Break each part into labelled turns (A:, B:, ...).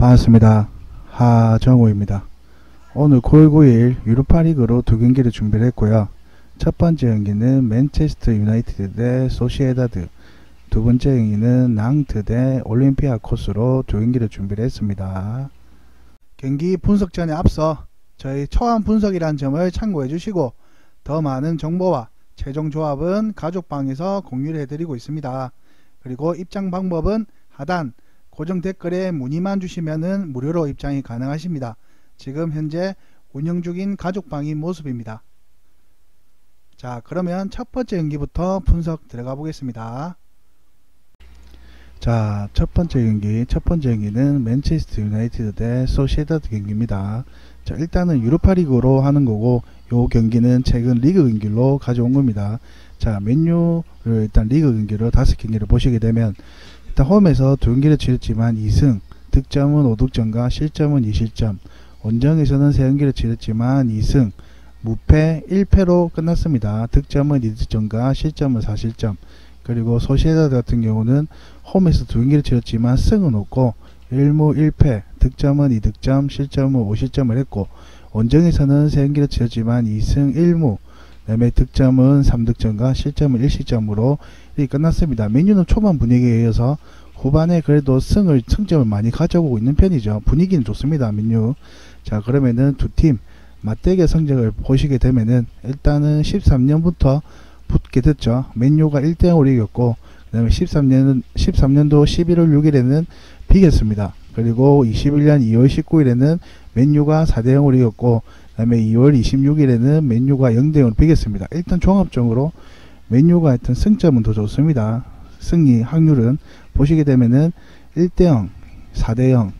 A: 반갑습니다. 하정우입니다. 오늘 9월 9일 유로파리그로 두 경기를 준비를 했고요. 첫 번째 경기는 맨체스터 유나이티드 대 소시에다드, 두 번째 경기는 낭트 대 올림피아코스로 두 경기를 준비를 했습니다. 경기 분석 전에 앞서 저희 초안 분석이라는 점을 참고해 주시고, 더 많은 정보와 최종 조합은 가족방에서 공유를 해드리고 있습니다. 그리고 입장 방법은 하단 고정 댓글에 문의만 주시면은 무료로 입장이 가능하십니다. 지금 현재 운영 중인 가족방인 모습입니다. 자, 그러면 첫 번째 경기부터 분석 들어가 보겠습니다. 자, 첫 번째 경기는 맨체스터 유나이티드 대 소시에다드 경기입니다. 자, 일단은 유로파리그로 하는 거고, 요 경기는 최근 리그 경기로 가져온 겁니다. 자, 맨유를 일단 리그 경기로 5경기를 보시게 되면, 일단 홈에서 두 경기를 치렀지만 2승, 득점은 5득점과 실점은 2실점, 원정에서는 3경기를 치렀지만 2승, 무패 1패로 끝났습니다. 득점은 2득점과 실점은 4실점. 그리고 소시에다드 같은 경우는 홈에서 두 경기를 치렀지만 승은 없고 1무 1패, 득점은 2득점, 실점은 5실점을 했고, 원정에서는 3경기를 치렀지만 2승 1무, 그다음에 득점은 3득점과 실점은 1실점으로 이렇게 끝났습니다. 맨유는 초반 분위기에 의해서 후반에 그래도 승점을 많이 가져오고 있는 편이죠. 분위기는 좋습니다, 맨유. 자, 그러면은 두 팀 맞대결 성적을 보시게 되면은 일단은 13년부터 붙게 됐죠. 맨유가 1대0으로 이겼고, 그 다음에 13년도 11월 6일에는 비겼습니다. 그리고 21년 2월 19일에는 맨유가 4대0으로 이겼고, 그 다음에 2월 26일에는 맨유가 0대0으로 비겼습니다. 일단 종합적으로 맨유가 하여튼 승점은 더 좋습니다. 승리 확률은 보시게 되면은 1대0, 4대0,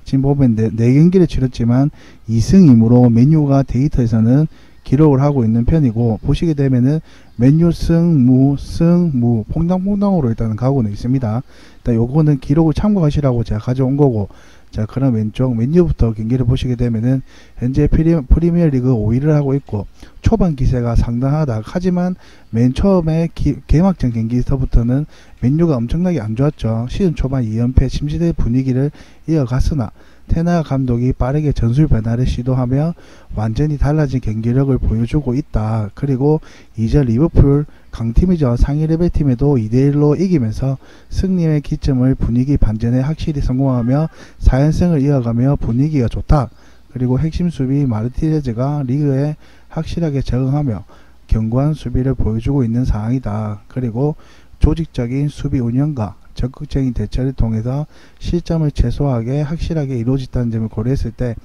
A: 지금 보면 4경기를 치렀지만 2승 2무로 맨유가 데이터에서는 기록을 하고 있는 편이고, 보시게 되면은 맨유 승 무 퐁당퐁당으로 일단은 가고는 있습니다. 일단 요거는 기록을 참고하시라고 제가 가져온 거고, 자, 그럼 왼쪽 맨유부터 경기를 보시게 되면은 현재 프리미어리그 5위를 하고 있고, 초반 기세가 상당하다. 하지만 맨 처음에 개막전 경기서부터는 맨유가 엄청나게 안 좋았죠. 시즌 초반 2연패 침체된 분위기를 이어갔으나 테나 감독이 빠르게 전술 변화를 시도하며 완전히 달라진 경기력을 보여주고 있다. 그리고 이제 리버풀 강팀이죠. 상위 레벨 팀에도 2대1로 이기면서 승리의 기점을 분위기 반전에 확실히 성공하며 4연승을 이어가며 분위기가 좋다. 그리고 핵심 수비 마르티네즈가 리그에 확실하게 적응하며 견고한 수비를 보여주고 있는 상황이다. 그리고 조직적인 수비 운영과 적극적인 대처를 통해서 실점을 최소하게 확실하게 이루어졌다는 점을 고려했을 때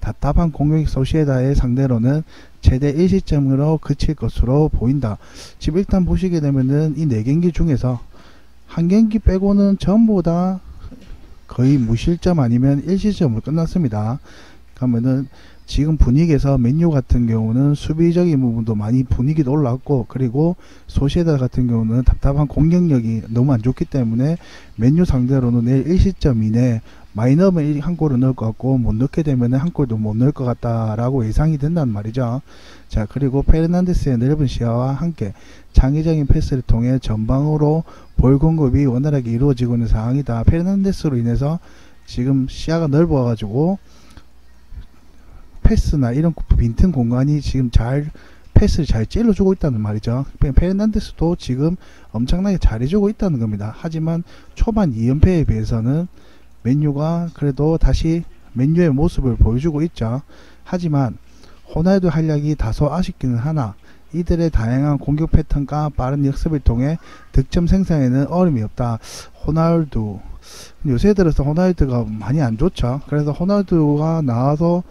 A: 답답한 공격 소시에다의 상대로는 최대 1실점으로 그칠 것으로 보인다. 지금 일단 보시게 되면은 이 4경기 중에서 한 경기 빼고는 전부 다 거의 무실점 아니면 1실점으로 끝났습니다. 그러면은 지금 분위기에서 맨유 같은 경우는 수비적인 부분도 많이 분위기도 올라왔고, 그리고 소시에다드 같은 경우는 답답한 공격력이 너무 안 좋기 때문에 맨유 상대로는 내일 1실점 이내 많이 넣으면 한 골을 넣을 것 같고, 못 넣게 되면 한 골도 못 넣을 것 같다라고 예상이 된단 말이죠. 자, 그리고 페르난데스의 넓은 시야와 함께 창의적인 패스를 통해 전방으로 볼 공급이 원활하게 이루어지고 있는 상황이다. 페르난데스로 인해서 지금 시야가 넓어가지고 패스나 이런 빈틈 공간이 지금 패스를 잘 찔러주고 있다는 말이죠. 페르난데스도 지금 엄청나게 잘해주고 있다는 겁니다. 하지만 초반 2연패에 비해서는 맨유가 그래도 다시 맨유의 모습을 보여주고 있죠. 하지만 호날두 활약이 다소 아쉽기는 하나 이들의 다양한 공격 패턴과 빠른 역습을 통해 득점 생산에는 어려움이 없다. 호날두 요새 들어서 호날두가 많이 안 좋죠. 그래서 호날두가 나와서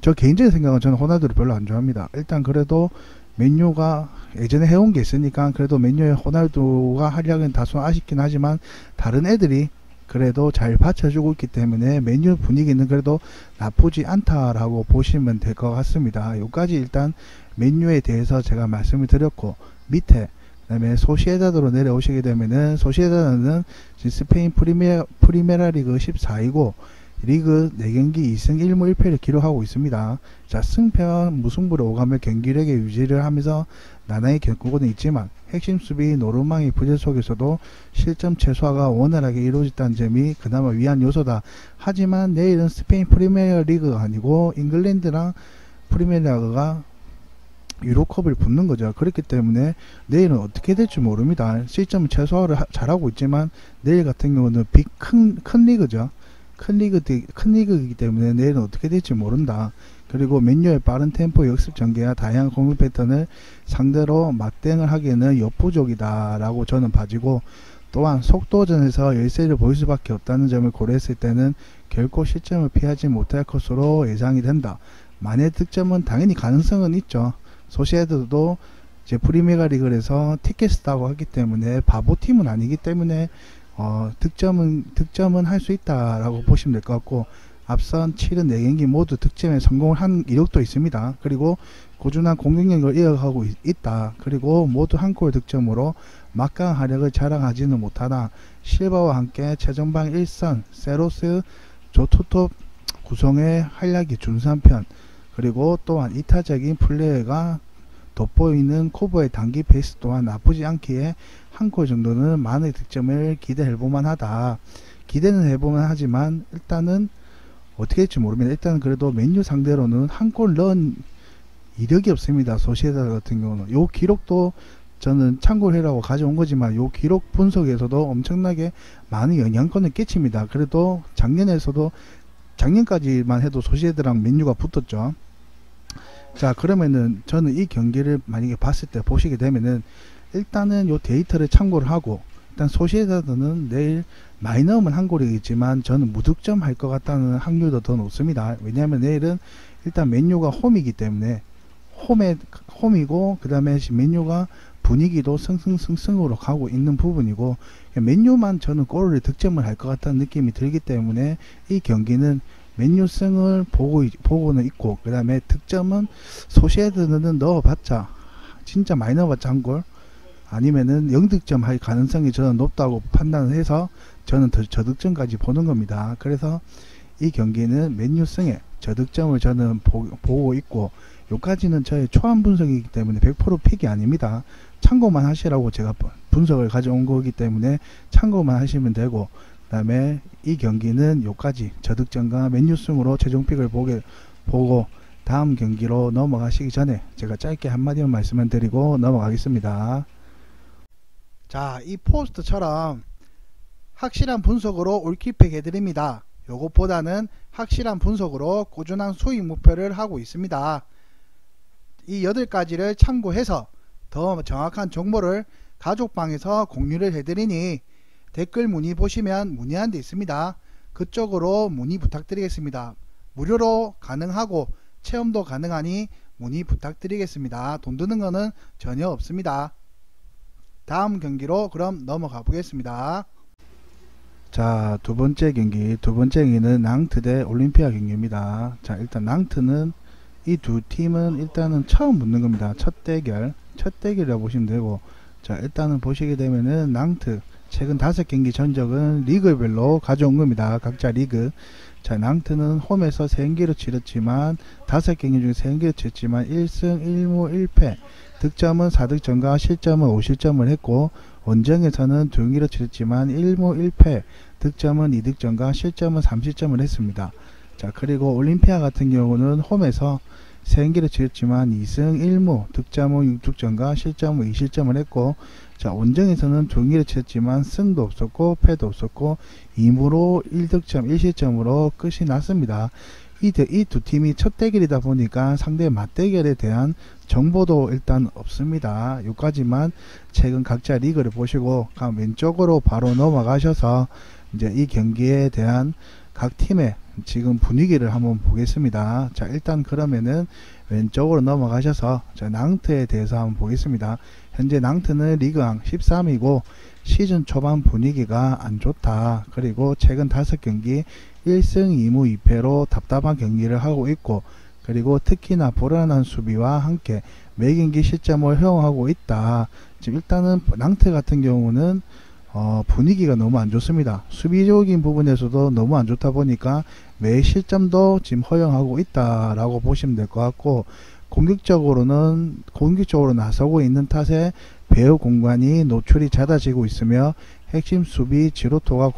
A: 저 개인적인 생각은 저는 호날두를 별로 안 좋아합니다. 일단 그래도 맨유가 예전에 해온 게 있으니까 그래도 맨유의 호날두가 활약은 다소 아쉽긴 하지만 다른 애들이 그래도 잘 받쳐주고 있기 때문에 맨유 분위기는 그래도 나쁘지 않다라고 보시면 될 것 같습니다. 여기까지 일단 맨유에 대해서 제가 말씀을 드렸고, 밑에 그 다음에 소시에다드로 내려오시게 되면은 소시에다드는 스페인 프리메라 리그 14위고 리그 4경기 2승 1무 1패를 기록하고 있습니다. 자, 승패와 무승부를 오가며 경기력의 유지를 하면서 나날이 겪고는 있지만 핵심 수비 노르망의 부재 속에서도 실점 최소화가 원활하게 이루어졌다는 점이 그나마 위안 요소다. 하지만 내일은 스페인 프리미어 리그가 아니고 잉글랜드랑 프리미어 리그가 유로컵을 붙는 거죠. 그렇기 때문에 내일은 어떻게 될지 모릅니다. 실점 최소화를 잘하고 있지만 내일 같은 경우는 큰 리그죠. 큰 리그이기 때문에 내일은 어떻게 될지 모른다. 그리고 맨유의 빠른 템포 역습 전개와 다양한 공격 패턴을 상대로 맞대응을 하기에는 역부족이다 라고 저는 봐지고, 또한 속도전에서 열세를 보일 수밖에 없다는 점을 고려했을 때는 결코 실점을 피하지 못할 것으로 예상이 된다. 만의 득점은 당연히 가능성은 있죠. 소시에드도 이제 프리미어 리그에서 티켓을 따고 하기 때문에 바보팀은 아니기 때문에 득점은 할 수 있다라고 보시면 될 것 같고, 앞선 74경기 모두 득점에 성공을 한 이력도 있습니다. 그리고 꾸준한 공격력을 이어가고 있다. 그리고 모두 한 골 득점으로 막강한 화력을 자랑하지는 못하나 실바와 함께 최전방 1선 세로스 조토톱 구성의 활약이 준수한 편, 그리고 또한 이타적인 플레이가 돋보이는 코브의 단기 페이스 또한 나쁘지 않기에 한 골 정도는 많은 득점을 기대해볼만 하다. 기대는 해보만 하지만 일단은 어떻게 될지 모릅니다. 일단은 그래도 맨유 상대로는 한 골 넣은 이력이 없습니다. 소시에다 같은 경우는 요 기록도 저는 참고해라고 가져온 거지만 요 기록 분석에서도 엄청나게 많은 영향권을 끼칩니다. 그래도 작년까지만 해도 소시에드랑 맨유가 붙었죠. 자, 그러면은 저는 이 경기를 만약에 봤을 때 보시게 되면은 일단은 요 데이터를 참고를 하고, 일단 소시에다드는 내일 많이 넣으면 한 골이겠지만 저는 무득점 할 것 같다는 확률도 더 높습니다. 왜냐하면 내일은 일단 맨유가 홈이기 때문에 홈이고, 그 다음에 맨유가 분위기도 승승승승으로 가고 있는 부분이고, 맨유만 저는 골을 득점을 할 것 같다는 느낌이 들기 때문에 이 경기는 맨유 승을 보고는 있고, 그 다음에 득점은 소시에드는 넣어봤자 진짜 많이 넣어봤자 한 골 아니면은 0득점 할 가능성이 저는 높다고 판단을 해서 저는 저득점까지 보는 겁니다. 그래서 이 경기는 맨유 승에 저득점을 저는 보고 있고, 요까지는 저의 초안 분석이기 때문에 100% 픽이 아닙니다. 참고만 하시라고 제가 분석을 가져온 거기 때문에 참고만 하시면 되고, 그 다음에 이 경기는 요까지 저득점과 맨유 승으로 최종 픽을 보고 다음 경기로 넘어가시기 전에 제가 짧게 한마디만 말씀을 드리고 넘어가겠습니다. 자, 이 포스트처럼 확실한 분석으로 올킬팩 해드립니다. 요것보다는 확실한 분석으로 꾸준한 수익 목표를 하고 있습니다. 이 8가지를 참고해서 더 정확한 정보를 가족방에서 공유를 해드리니 댓글 문의 보시면 문의한 데 있습니다. 그쪽으로 문의 부탁드리겠습니다. 무료로 가능하고 체험도 가능하니 문의 부탁드리겠습니다. 돈 드는 거는 전혀 없습니다. 다음 경기로 그럼 넘어가 보겠습니다. 자, 두 번째 경기는 낭트 대 올림피아 경기입니다. 자, 일단 낭트는 이 두 팀은 일단은 처음 붙는 겁니다. 첫 대결이라고 보시면 되고, 자, 일단은 보시게 되면은 낭트 최근 5경기 전적은 리그별로 가져온 겁니다. 각자 리그. 자, 낭트는 홈에서 3경기를 치렀지만 5경기 중에 3경기를 치렀지만 1승 1무 1패, 득점은 4득점과 실점은 5실점을 했고, 원정에서는 2경기를 치렀지만 1무 1패, 득점은 2득점과 실점은 3실점을 했습니다. 자, 그리고 올림피아 같은 경우는 홈에서 3경기를 치렀지만 2승 1무, 득점은 6득점과 실점은 2실점을 했고, 자, 원정에서는 2경기를 치렀지만 승도 없었고 패도 없었고 2무로 1득점 1실점으로 끝이 났습니다. 이 두 팀이 첫 대결이다 보니까 상대 맞대결에 대한 정보도 일단 없습니다. 여기까지만 최근 각자 리그를 보시고 왼쪽으로 바로 넘어가셔서 이제 이 경기에 대한 각 팀의 지금 분위기를 한번 보겠습니다. 자, 일단 그러면은 왼쪽으로 넘어가셔서 낭트에 대해서 한번 보겠습니다. 현재 낭트는 리그왕 13위고 시즌 초반 분위기가 안 좋다. 그리고 최근 5경기 1승 2무 2패로 답답한 경기를 하고 있고, 그리고 특히나 불안한 수비와 함께 매 경기 실점을 허용하고 있다. 지금 일단은 낭트 같은 경우는 분위기가 너무 안 좋습니다. 수비적인 부분에서도 너무 안 좋다 보니까 매 실점도 지금 허용하고 있다라고 보시면 될 것 같고, 공격적으로 나서고 있는 탓에 배후 공간이 노출이 잦아지고 있으며 핵심 수비 지로토가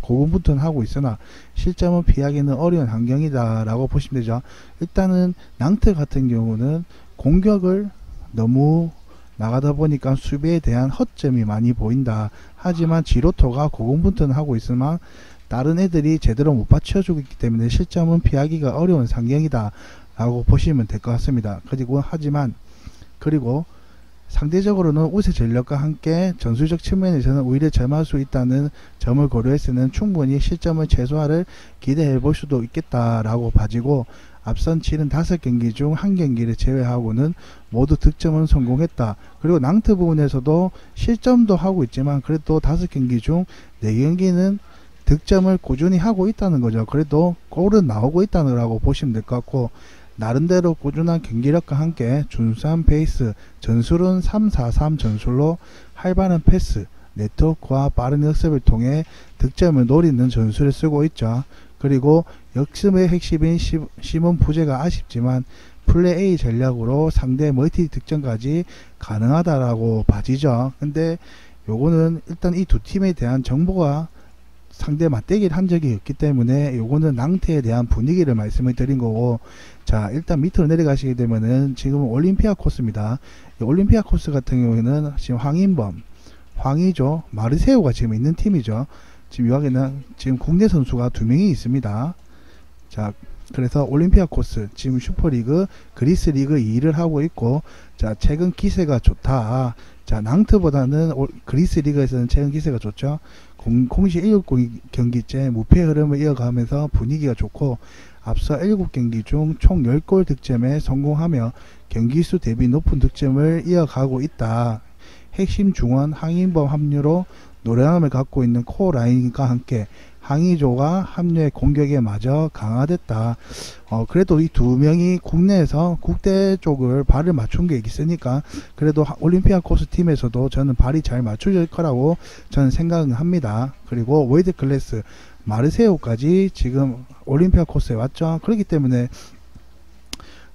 A: 고군분투하고 있으나 실점은 피하기는 어려운 환경이다 라고 보시면 되죠. 일단은 낭트 같은 경우는 공격을 너무 나가다 보니까 수비에 대한 허점이 많이 보인다. 하지만 지로토가 고군분투는 하고 있으나 다른 애들이 제대로 못 받쳐주고 있기 때문에 실점은 피하기가 어려운 상황이다 라고 보시면 될 것 같습니다. 그리고 상대적으로는 우세 전력과 함께 전술적 측면에서는 오히려 점할 수 있다는 점을 고려해서는 충분히 실점을 최소화를 기대해 볼 수도 있겠다라고 봐지고, 앞선 치른 5경기 중 1경기를 제외하고는 모두 득점은 성공했다. 그리고 낭트 부분에서도 실점도 하고 있지만 그래도 5경기 중 4경기는 득점을 꾸준히 하고 있다는 거죠. 그래도 골은 나오고 있다는 거라고 보시면 될 것 같고, 나름대로 꾸준한 경기력과 함께 준수한 페이스, 전술은 3-4-3 전술로 활발한 패스, 네트워크와 빠른 역습을 통해 득점을 노리는 전술을 쓰고 있죠. 그리고 역습의 핵심인 시몬 부재가 아쉽지만 플레이 전략으로 상대 멀티 득점까지 가능하다라고 봐지죠. 근데 요거는 일단 이 두 팀에 대한 정보가 상대 맞대기를 한 적이 없기 때문에 요거는 낭트에 대한 분위기를 말씀을 드린 거고, 자 일단 밑으로 내려가시게 되면은 지금 올림피아 코스입니다. 올림피아 코스 같은 경우에는 지금 황인범, 황의조, 마르세유가 지금 있는 팀이죠. 지금 여기는 지금 국내 선수가 2명이 있습니다. 자 그래서 올림피아 코스 지금 슈퍼리그 그리스 리그 2위를 하고 있고, 자 최근 기세가 좋다. 자 낭트보다는 그리스 리그에서는 최근 기세가 좋죠. 공식 7경기째 무패 흐름을 이어가면서 분위기가 좋고, 앞서 7경기 중 총 10골 득점에 성공하며 경기수 대비 높은 득점을 이어가고 있다. 핵심 중원 황인범 합류로 노련함을 갖고 있는 코어 라인과 함께 황의조가 합류해 공격에 마저 강화됐다. 그래도 이 2명이 국내에서 국대 쪽을 발을 맞춘 게 있으니까 그래도 올림피아 코스 팀에서도 저는 발이 잘 맞춰질 거라고 저는 생각은 합니다. 그리고 월드 클래스 마르세유까지 지금 올림피아 코스에 왔죠. 그렇기 때문에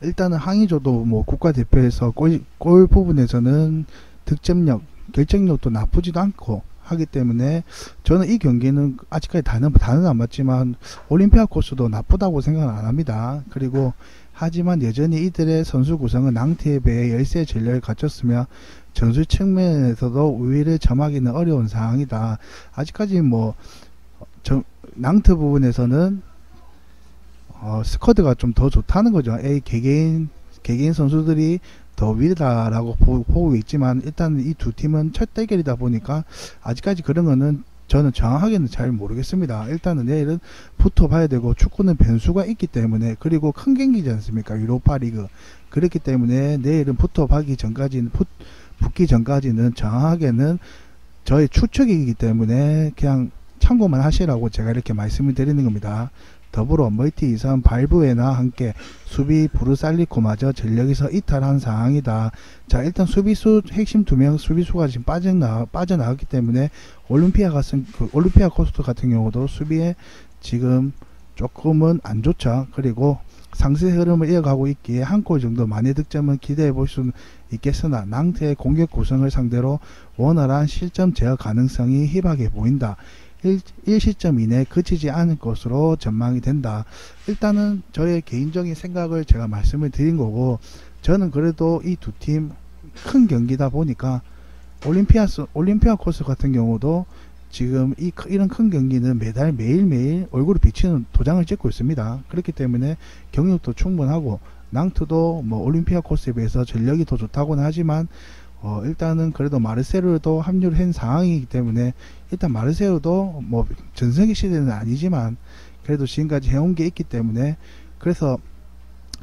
A: 일단은 황의조도 뭐 국가대표에서 골 부분에서는 득점력, 결정력도 나쁘지도 않고 하기 때문에 저는 이 경기는 아직까지 다는 안 맞지만 올림피아 코스도 나쁘다고 생각은 안 합니다. 그리고 하지만 여전히 이들의 선수 구성은 낭트에 비해 열세 전력을 갖췄으며 전술 측면에서도 우위를 점하기는 어려운 상황이다. 아직까지 뭐 낭트 부분에서는 스쿼드가 좀 더 좋다는 거죠. 개개인 선수들이 더 위다라고 보고 있지만 일단 이 두 팀은 첫 대결이다 보니까 아직까지 그런 거는 저는 정확하게는 잘 모르겠습니다. 일단은 내일은 붙어봐야 되고, 축구는 변수가 있기 때문에, 그리고 큰 경기지 않습니까? 유로파 리그. 그렇기 때문에 내일은 붙기 전까지는 정확하게는 저의 추측이기 때문에 그냥 참고만 하시라고 제가 이렇게 말씀을 드리는 겁니다. 더불어 멀티 이선 발부에나 함께 수비 부르살리코마저 전력에서 이탈한 상황이다. 자 일단 수비수 핵심 2명 수비수가 지금 빠져나왔기 때문에 올림피아 코스 같은 경우도 수비에 지금 조금은 안 좋죠. 그리고 상세 흐름을 이어가고 있기에 한 골 정도 만회 득점은 기대해 볼 수 있겠으나 낭트의 공격 구성을 상대로 원활한 실점 제어 가능성이 희박해 보인다. 1시점 이내에 그치지 않을 것으로 전망이 된다. 일단은 저의 개인적인 생각을 제가 말씀을 드린 거고, 저는 그래도 이 두 팀 큰 경기다 보니까 올림피아 코스 같은 경우도 지금 이런 큰 경기는 매일매일 얼굴을 비치는 도장을 찍고 있습니다. 그렇기 때문에 경력도 충분하고, 낭트도 뭐 올림피아 코스에 비해서 전력이 더 좋다고는 하지만 일단은 그래도 마르세유도 합류를 한 상황이기 때문에, 일단 마르세유도 뭐 전성기 시대는 아니지만 그래도 지금까지 해온 게 있기 때문에, 그래서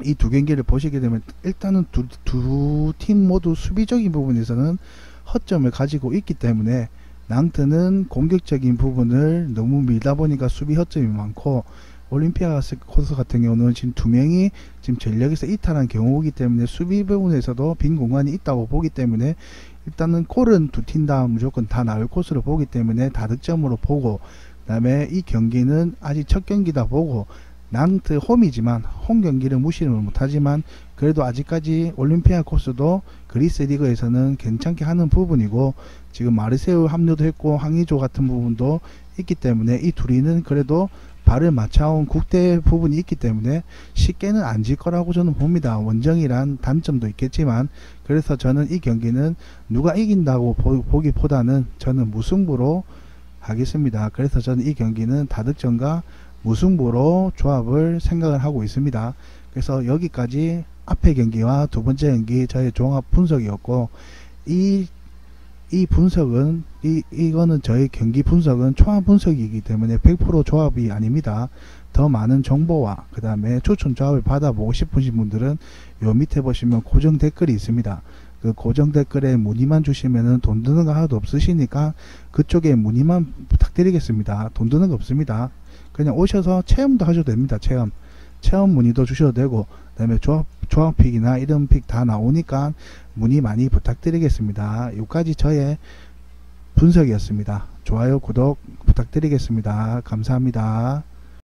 A: 이 두 경기를 보시게 되면 일단은 두 팀 모두 수비적인 부분에서는 허점을 가지고 있기 때문에, 낭트는 공격적인 부분을 너무 밀다 보니까 수비 허점이 많고, 올림피아 코스 같은 경우는 지금 2명이 지금 전력에서 이탈한 경우이기 때문에 수비 부분에서도 빈 공간이 있다고 보기 때문에 일단은 골은 2팀 다 무조건 다 나올 코스로 보기 때문에 다득점으로 보고, 그 다음에 이 경기는 아직 첫 경기다 보고, 낭트 홈이지만 홈 경기를 무시를 못하지만 그래도 아직까지 올림피아 코스도 그리스 리그에서는 괜찮게 하는 부분이고, 지금 마르세유 합류도 했고 황의조 같은 부분도 있기 때문에 이 둘이는 그래도 발을 맞춰온 국대 부분이 있기 때문에 쉽게는 안 질 거라고 저는 봅니다. 원정이란 단점도 있겠지만, 그래서 저는 이 경기는 누가 이긴다고 보기보다는 저는 무승부로 하겠습니다. 그래서 저는 이 경기는 다득점과 무승부로 조합을 생각을 하고 있습니다. 그래서 여기까지 앞에 경기와 두 번째 경기 저의 종합 분석이었고, 이 분석은 이거는 저희 경기 분석은 초안 분석이기 때문에 100% 조합이 아닙니다. 더 많은 정보와 그 다음에 추천 조합을 받아보고 싶으신 분들은 요 밑에 보시면 고정 댓글이 있습니다. 그 고정 댓글에 문의만 주시면은 돈 드는 거 하나도 없으시니까 그쪽에 문의만 부탁드리겠습니다. 돈 드는 거 없습니다. 그냥 오셔서 체험도 하셔도 됩니다. 체험 문의도 주셔도 되고, 그 다음에 조합픽이나 이런 픽 다 나오니까 문의 많이 부탁드리겠습니다. 여기까지 저의 분석이었습니다. 좋아요, 구독 부탁드리겠습니다. 감사합니다.